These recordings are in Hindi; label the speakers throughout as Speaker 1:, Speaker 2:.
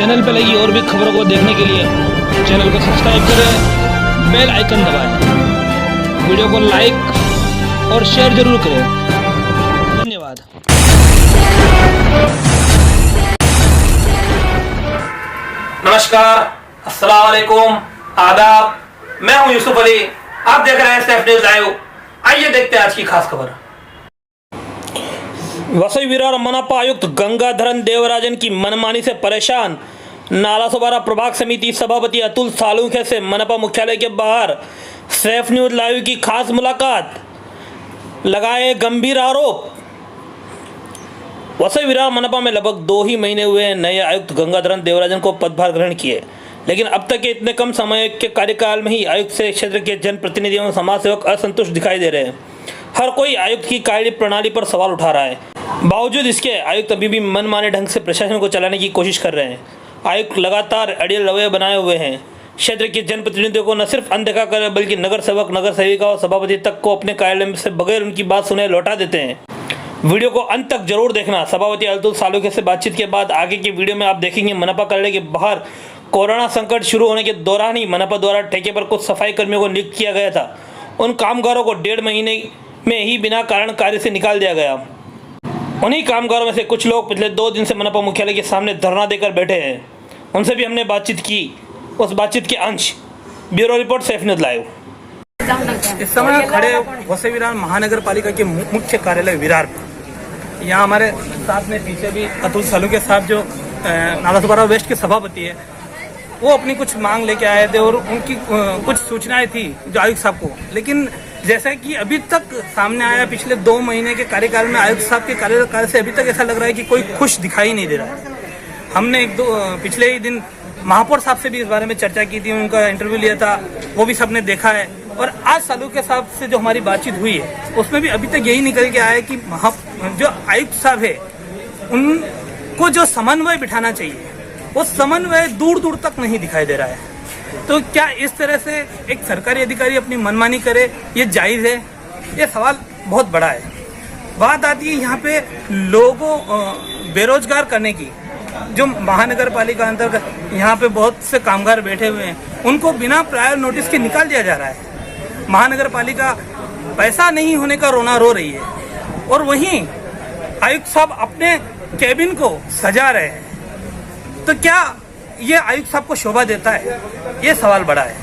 Speaker 1: चैनल पर लगी और भी खबरों को देखने के लिए चैनल को सब्सक्राइब करें, बेल आइकन दबाएं, वीडियो को लाइक और शेयर जरूर करें। धन्यवाद।
Speaker 2: नमस्कार, अस्सलाम वालेकुम, आदाब। मैं हूं यूसुफ अली, आप देख रहे हैं सैफ न्यूज लाइव। आइए देखते हैं आज की खास खबर। वसई विरार मनपा आयुक्त गंगाधरन देवराजन की मनमानी से परेशान नालासोपारा प्रभाग समिति सभापति अतुल सालुंखे से मनपा मुख्यालय के बाहर सैफ न्यूज लाइव की खास मुलाकात, लगाए गंभीर आरोप। वसई विरार मनपा में लगभग 2 ही महीने हुए हैं नए आयुक्त गंगाधरन देवराजन को पदभार ग्रहण किए, लेकिन अब तक के इतने कम समय के कार्यकाल में ही आयुक्त से क्षेत्र के जनप्रतिनिधि एवं समाज सेवक असंतुष्ट दिखाई दे रहे हैं। हर कोई आयुक्त की कार्य प्रणाली पर सवाल उठा रहा है। बावजूद इसके आयुक्त अभी भी मनमाने ढंग से प्रशासन को चलाने की कोशिश कर रहे हैं। आयुक्त लगातार अड़ियल रवैया बनाए हुए हैं। क्षेत्र के जनप्रतिनिधियों को न सिर्फ अनदेखा कर बल्कि नगर सेवक, नगर सेविका और सभापति तक को अपने कार्यालय से बगैर उनकी बात सुने लौटा देते हैं। वीडियो को अंत तक जरूर देखना। सभापति अतुल सालुंखे से बातचीत के बाद आगे की वीडियो में आप देखेंगे मनपा कार्यालय के बाहर कोरोना संकट शुरू होने के दौरान ही मनपा द्वारा ठेके पर कुछ सफाई कर्मियों को नियुक्त किया गया था। उन कामगारों को 1.5 महीने में ही बिना कारण कार्य से निकाल दिया गया। उन्हीं कामगारों में से कुछ लोग पिछले 2 दिन से मनपा मुख्यालय के सामने धरना देकर बैठे हैं। उनसे भी हमने बातचीत की। उस बातचीत के अंश, bureau report, Saif news live.
Speaker 3: इस समय खड़े वसई विरार महानगर पालिका के मुख्य कार्यालय विरार पर। यहाँ हमारे साथ में पीछे भी अतुल सालुंखे साहब जो नालासोपारा वेस्ट के सभापति है, वो अपनी कुछ मांग लेके आए थे और उनकी कुछ सूचनाएं थी जो आयुक्त साहब को। लेकिन जैसा कि अभी तक सामने आया, पिछले 2 महीने के कार्यकाल में आयुक्त साहब के कार्यकाल से अभी तक ऐसा लग रहा है कि कोई खुश दिखाई नहीं दे रहा है। हमने पिछले ही दिन महापौर साहब से भी इस बारे में चर्चा की थी, उनका इंटरव्यू लिया था, वो भी सबने देखा है। और आज सालुंखे साहब से जो हमारी बातचीत हुई है उसमें भी अभी तक यही निकल के आया है कि जो आयुक्त साहब है उनको जो समन्वय बिठाना चाहिए वो समन्वय दूर दूर तक नहीं दिखाई दे रहा है। तो क्या इस तरह से एक सरकारी अधिकारी अपनी मनमानी करे, ये जायज़ है? ये सवाल बहुत बड़ा है। बात आती है यहाँ पे लोगों बेरोजगार करने की। जो महानगर पालिका अंतर्गत यहाँ पे बहुत से कामगार बैठे हुए हैं, उनको बिना प्रायर नोटिस के निकाल दिया जा रहा है। महानगर पालिका पैसा नहीं होने का रोना रो रही है और वहीं आयुक्त साहब अपने कैबिन को सजा रहे हैं। तो क्या ये आयुक्त साहब को शोभा देता है? ये सवाल बड़ा है।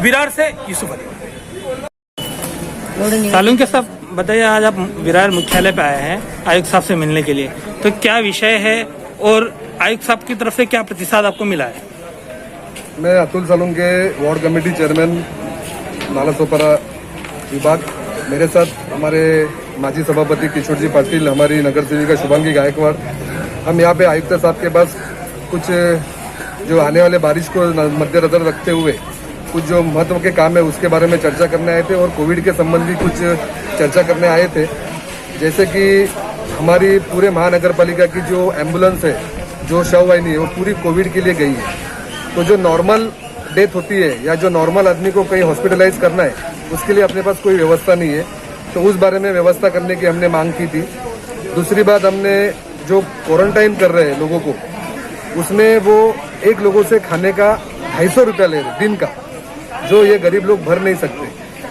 Speaker 3: विरार से यूसुफ अली। सालुंखे साहब, बताइए, आज आप विरार मुख्यालय पे आए हैं आयुक्त साहब से मिलने के लिए, तो क्या विषय है और आयुक्त साहब की तरफ से क्या प्रतिसाद आपको मिला है?
Speaker 4: मैं Atul Salunkhe, ward committee chairman, Nalasopara विभाग। मेरे साथ हमारे माजी सभापति किशोर जी पाटिल, हमारी नगर सेविका शुभांगी गायकवाड़। हम यहाँ पे आयुक्त साहब के पास कुछ जो आने वाले बारिश को मद्देनजर रखते हुए कुछ जो महत्व के काम है उसके बारे में चर्चा करने आए थे और कोविड के संबंधी कुछ चर्चा करने आए थे। जैसे कि हमारी पूरे महानगर पालिका की जो एम्बुलेंस है, जो शव वाहिनी है, वो पूरी कोविड के लिए गई है। तो जो नॉर्मल डेथ होती है या जो नॉर्मल आदमी को कहीं हॉस्पिटलाइज करना है, उसके लिए अपने पास कोई व्यवस्था नहीं है। तो उस बारे में व्यवस्था करने की हमने मांग की थी। दूसरी बात, हमने जो क्वारंटाइन कर रहे हैं लोगों को, उसमें वो एक लोगों से खाने का 250 रुपया ले रहे दिन का, जो ये गरीब लोग भर नहीं सकते।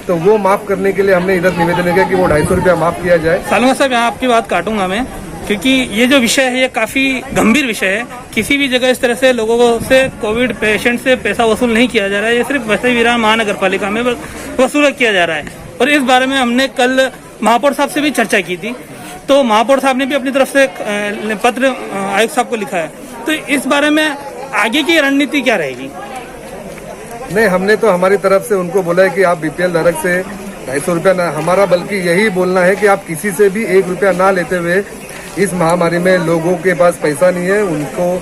Speaker 4: तो वो माफ करने के लिए हमने इधर निवेदन किया कि वो 250 रुपया माफ किया जाए।
Speaker 3: सालुंखे साहब, यहाँ आपकी बात काटूंगा मैं, क्योंकि ये जो विषय है ये काफी गंभीर विषय है। किसी भी जगह इस तरह से लोगों से, कोविड पेशेंट से पैसा वसूल नहीं किया जा रहा है। ये सिर्फ वसई विरार महानगर पालिका में वसूल किया जा रहा है। और इस बारे में हमने कल महापौर साहब से भी चर्चा की थी। तो महापौर साहब ने भी अपनी तरफ से पत्र आयुक्त साहब को लिखा है। तो इस बारे में आगे की रणनीति क्या रहेगी?
Speaker 4: नहीं, हमने तो हमारी तरफ से उनको बोला है कि आप बीपीएल धारक से 250 रुपया ना, हमारा बल्कि यही बोलना है कि आप किसी से भी 1 रुपया ना लेते हुए, इस महामारी में लोगों के पास पैसा नहीं है, उनको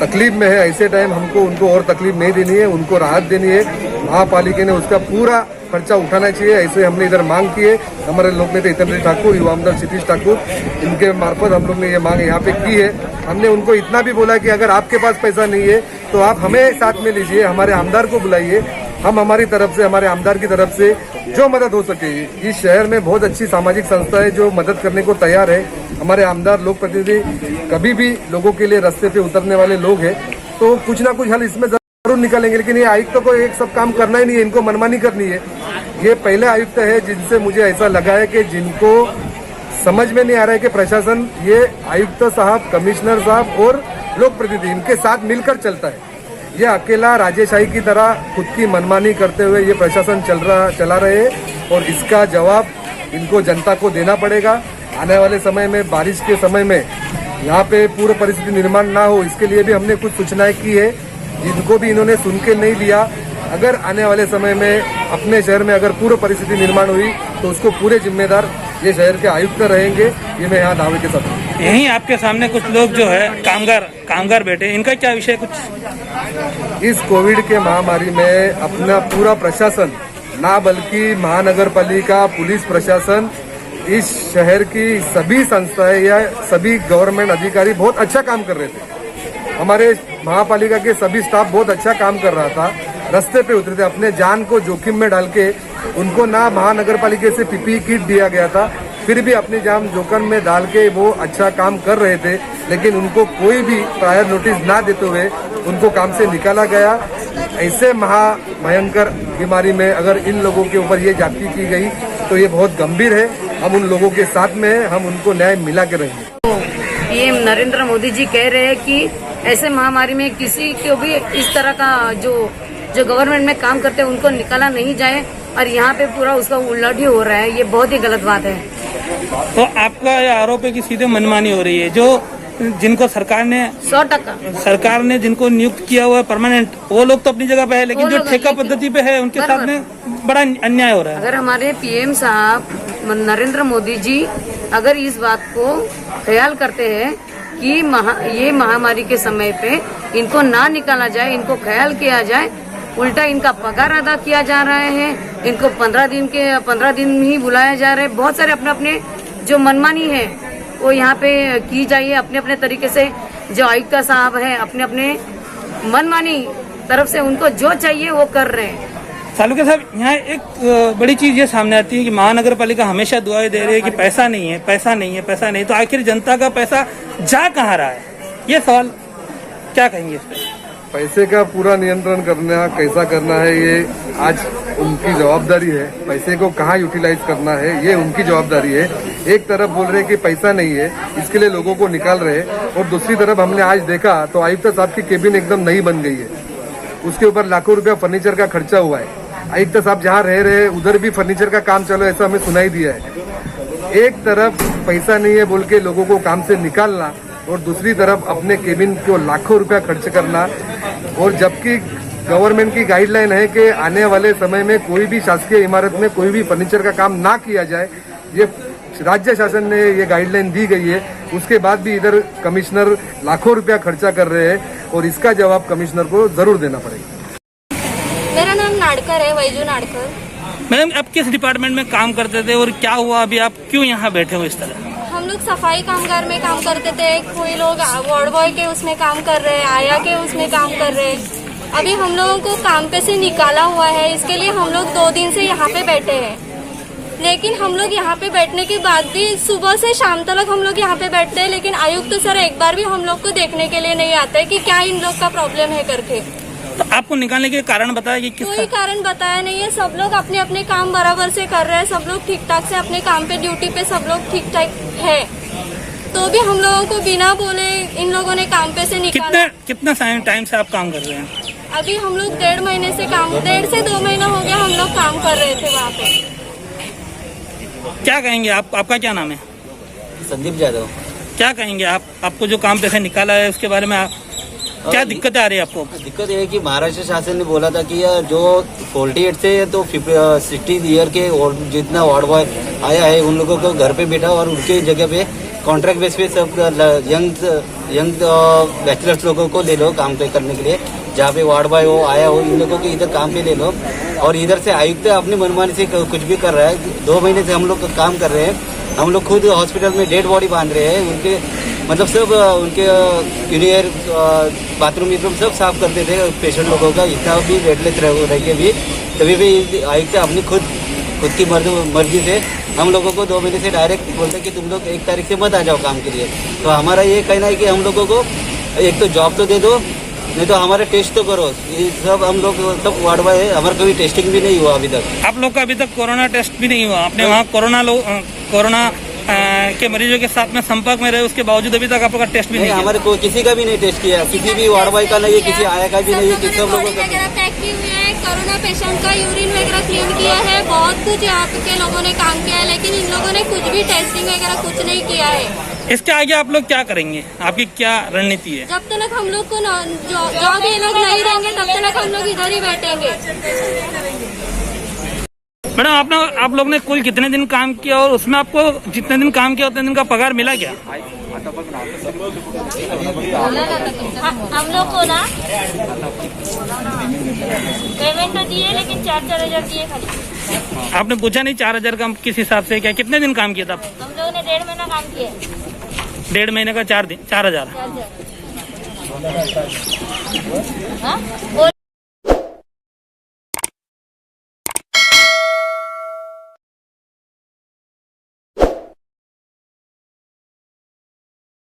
Speaker 4: तकलीफ में है, ऐसे टाइम हमको उनको और तकलीफ नहीं देनी है, उनको राहत देनी है। महापालिका ने उसका पूरा खर्चा उठाना चाहिए, ऐसे हमने इधर मांग की है। हमारे लोक नेता हितेंद्र ठाकुर, युवा आमदार क्षितिज ठाकुर, इनके मार्फत हम लोग ने ये मांग यहाँ पे की है। हमने उनको इतना भी बोला कि अगर आपके पास पैसा नहीं है तो आप हमें साथ में लीजिए, हमारे आमदार को बुलाइए, हम हमारी तरफ से, हमारे आमदार की तरफ से जो मदद हो सके, इस शहर में बहुत अच्छी सामाजिक संस्था है जो मदद करने को तैयार है। हमारे आमदार, लोक प्रतिनिधि कभी भी लोगों के लिए रास्ते पे उतरने वाले लोग हैं, तो कुछ ना कुछ हल इसमें जरूर निकालेंगे। लेकिन ये आयुक्त को एक सब काम करना ही नहीं है, इनको मनमानी करनी है। ये पहले आयुक्त है जिनसे मुझे ऐसा लगा है कि जिनको समझ में नहीं आ रहा है कि प्रशासन, ये आयुक्त साहब, कमिश्नर साहब और लोक प्रतिनिधि इनके साथ मिलकर चलता है। ये अकेला राजेशाही की तरह खुद की मनमानी करते हुए ये प्रशासन चला रहे हैं और इसका जवाब इनको जनता को देना पड़ेगा। आने वाले समय में, बारिश के समय में यहाँ पे पूर्व परिस्थिति निर्माण ना हो, इसके लिए भी हमने कुछ सूचनाएं की है, जिनको भी इन्होंने सुन के नहीं लिया। अगर आने वाले समय में अपने शहर में अगर पूर्व परिस्थिति निर्माण हुई तो उसको पूरे जिम्मेदार ये शहर के आयुक्त रहेंगे। ये मैं यहाँ दावे के साथ हूँ।
Speaker 3: यहीं आपके सामने कुछ लोग जो है कामगार बैठे, इनका क्या विषय कुछ?
Speaker 4: इस कोविड के महामारी में अपना पूरा प्रशासन, ना बल्कि महानगर पालिका, पुलिस प्रशासन, इस शहर की सभी संस्थाएं या सभी गवर्नमेंट अधिकारी बहुत अच्छा काम कर रहे थे। हमारे महापालिका के सभी स्टाफ बहुत अच्छा काम कर रहा था, रास्ते पे उतरे थे, अपने जान को जोखिम में डाल के। उनको ना महानगर पालिका से पीपीई किट दिया गया था, फिर भी अपनी जान जोखिम में डाल के वो अच्छा काम कर रहे थे। लेकिन उनको कोई भी प्रायर नोटिस ना देते हुए उनको काम से निकाला गया। ऐसे महाभयंकर बीमारी में अगर इन लोगों के ऊपर ये जाति की गई तो ये बहुत गंभीर है। हम उन लोगों के साथ में हैं, हम उनको न्याय मिला के रहेंगे।
Speaker 5: पीएम नरेंद्र मोदी जी कह रहे हैं कि ऐसे महामारी में किसी को भी इस तरह का जो गवर्नमेंट में काम करते हैं उनको निकाला नहीं जाए, और यहाँ पे पूरा उसका उलट ही हो रहा है। ये बहुत ही गलत बात है।
Speaker 3: तो आपका यह आरोप है कि सीधे मनमानी हो रही है। जो जिनको सरकार ने
Speaker 5: 100%
Speaker 3: सरकार ने जिनको नियुक्त किया हुआ है परमानेंट, वो लोग तो अपनी जगह पे है, लेकिन जो ठेका पद्धति पे है उनके साथ में बड़ा अन्याय हो रहा है।
Speaker 5: अगर हमारे पीएम साहब नरेंद्र मोदी जी अगर इस बात को ख्याल करते हैं कि ये महामारी के समय पे इनको ना निकाला जाए, इनको ख्याल किया जाए, उल्टा इनका पगार अदा किया जा रहा है, इनको 15 दिन ही बुलाया जा रहा है। बहुत सारे अपने अपने जो मनमानी है वो यहाँ पे की जाइए अपने अपने तरीके से। जो आयुक्त साहब है अपने अपने मनमानी तरफ से उनको जो चाहिए वो कर रहे हैं।
Speaker 3: सालुके साहब, यहाँ एक बड़ी चीज ये सामने आती है कि महानगर पालिका हमेशा दुआएं दे रही है कि पैसा नहीं है, पैसा नहीं है, पैसा नहीं। तो आखिर जनता का पैसा जा कहाँ रहा है? ये सवाल क्या कहेंगे इस पे?
Speaker 4: पैसे का पूरा नियंत्रण करना, कैसा करना है, ये आज उनकी जवाबदारी है। पैसे को कहाँ यूटिलाइज करना है, ये उनकी जवाबदारी है। एक तरफ बोल रहे कि पैसा नहीं है, इसके लिए लोगों को निकाल रहे हैं, और दूसरी तरफ हमने आज देखा तो आयुक्त साहब की केबिन एकदम नई बन गई है, उसके ऊपर लाखों रुपया फर्नीचर का खर्चा हुआ है। आयुक्त साहब जहाँ रह रहे उधर भी फर्नीचर का काम चलो, ऐसा हमें सुनाई दिया है। एक तरफ पैसा नहीं है बोल के लोगों को काम से निकालना, और दूसरी तरफ अपने केबिन को लाखों रुपया खर्च करना। और जबकि गवर्नमेंट की गाइडलाइन है कि आने वाले समय में कोई भी शासकीय इमारत में कोई भी फर्नीचर का काम ना किया जाए, ये राज्य शासन ने ये गाइडलाइन दी गई है। उसके बाद भी इधर कमिश्नर लाखों रुपया खर्चा कर रहे हैं, और इसका जवाब कमिश्नर को जरूर देना पड़ेगा।
Speaker 6: मेरा नाम नाडकर है, वैजू नाडकर।
Speaker 3: मैडम, आप किस डिपार्टमेंट में काम करते थे और क्या हुआ अभी आप क्यों यहाँ बैठे हो इस तरह?
Speaker 6: हम लोग सफाई कामगार में काम करते थे, कोई लोग वार्ड बॉय के उसमें काम कर रहे हैं, आया के उसमें काम कर रहे हैं। अभी हम लोगों को काम पे से निकाला हुआ है, इसके लिए हम लोग 2 दिन से यहाँ पे बैठे हैं। लेकिन हम लोग यहाँ पे बैठने के बाद भी सुबह से शाम तक हम लोग यहाँ पे बैठते हैं, लेकिन आयुक्त सर एक बार भी हम लोग को देखने के लिए नहीं आते कि क्या इन लोग का प्रॉब्लम है करके।
Speaker 3: तो आपको निकालने के कारण बताया कि किस
Speaker 6: कोई कारण बताया नहीं है। सब लोग अपने अपने काम बराबर से कर रहे हैं, सब लोग ठीक ठाक से अपने काम पे ड्यूटी पे सब लोग ठीक ठाक है, तो भी हम लोगों को बिना बोले इन लोगों ने काम पे से निकाला।
Speaker 3: कितना टाइम से आप काम कर रहे हैं?
Speaker 6: अभी हम लोग 1.5 महीने से 1.5 से 2 महीना हो गया हम लोग काम कर रहे थे वहाँ पे।
Speaker 3: क्या कहेंगे आप? आपका क्या नाम है?
Speaker 7: संदीप यादव।
Speaker 3: क्या कहेंगे आप? आपको जो काम पे से निकाला है उसके बारे में आप क्या दिक्कतें आ रही है आपको?
Speaker 7: दिक्कत ये है कि महाराष्ट्र शासन ने बोला था कि जो 48 से तो 60 ईयर के और जितना वार्ड बॉय आया है उन लोगों को घर पे बैठा और उनके जगह पे कॉन्ट्रैक्ट बेस पे सब यंग बैचलर्स लोगों को ले लो काम पे करने के लिए। जहाँ पे वार्ड बॉय हो आया हो इन लोगों को इधर काम पे ले लो। और इधर से आयुक्त अपनी मनमानी से कुछ भी कर रहा है। 2 महीने से हम लोग काम कर रहे हैं। हम लोग खुद हॉस्पिटल में डेड बॉडी बांध रहे हैं, उनके मतलब सब उनके यूरियर बाथरूम वीथरूम सब साफ करते थे पेशेंट लोगों का, इतना भी बेडलेस रह के भी तभी भी आयुक्त अपनी खुद की मर्जी से हम लोगों को 2 महीने से डायरेक्ट बोलते कि तुम लोग 1 तारीख से मत आ जाओ काम के लिए। तो हमारा ये कहना है कि हम लोगों को एक तो जॉब तो दे दो, नहीं तो हमारे टेस्ट तो करो। ये सब हम लोग सब वार्ड बॉय है, हमारा कभी टेस्टिंग भी नहीं हुआ अभी तक।
Speaker 3: आप लोग का अभी तक कोरोना टेस्ट भी नहीं हुआ? आपने वहाँ कोरोना के मरीजों के साथ में संपर्क में रहे, उसके बावजूद अभी तक आप लोग का टेस्ट भी नहीं किया?
Speaker 7: हमारे को किसी का भी नहीं टेस्ट किया, किसी भी वार्ड बॉय का नहीं है, किसी आया का भी नहीं है, किसी सब लोगों का
Speaker 6: पैक किए हुए हैं। कोरोना पेशेंट का यूरिन वगैरह क्लीन किया है, बहुत कुछ यहाँ के लोगों ने काम किया है, लेकिन इन लोगों ने कुछ भी टेस्टिंग वगैरह कुछ नहीं किया है।
Speaker 3: इसके आगे आप लोग क्या करेंगे? आपकी क्या रणनीति है?
Speaker 6: जब तक हम लोग को जॉब ये लोग नहीं रहेंगे तब तक हम लोग इधर ही बैठेंगे।
Speaker 3: मैडम आप लोग ने कुल कितने दिन काम किया और उसमें आपको जितने दिन काम किया उतने दिन का पगार मिला क्या?
Speaker 6: हम लोग को ना पेमेंट तो दिए, लेकिन 4-4 हजार दिए खाली।
Speaker 3: आपने पूछा नहीं 4,000 का किस हिसाब से? क्या कितने दिन काम किया था?
Speaker 6: हम लोगों ने 1.5 महीना काम किया।
Speaker 3: 1.5 महीने का 4 दिन 4,000।
Speaker 6: हाँ? वो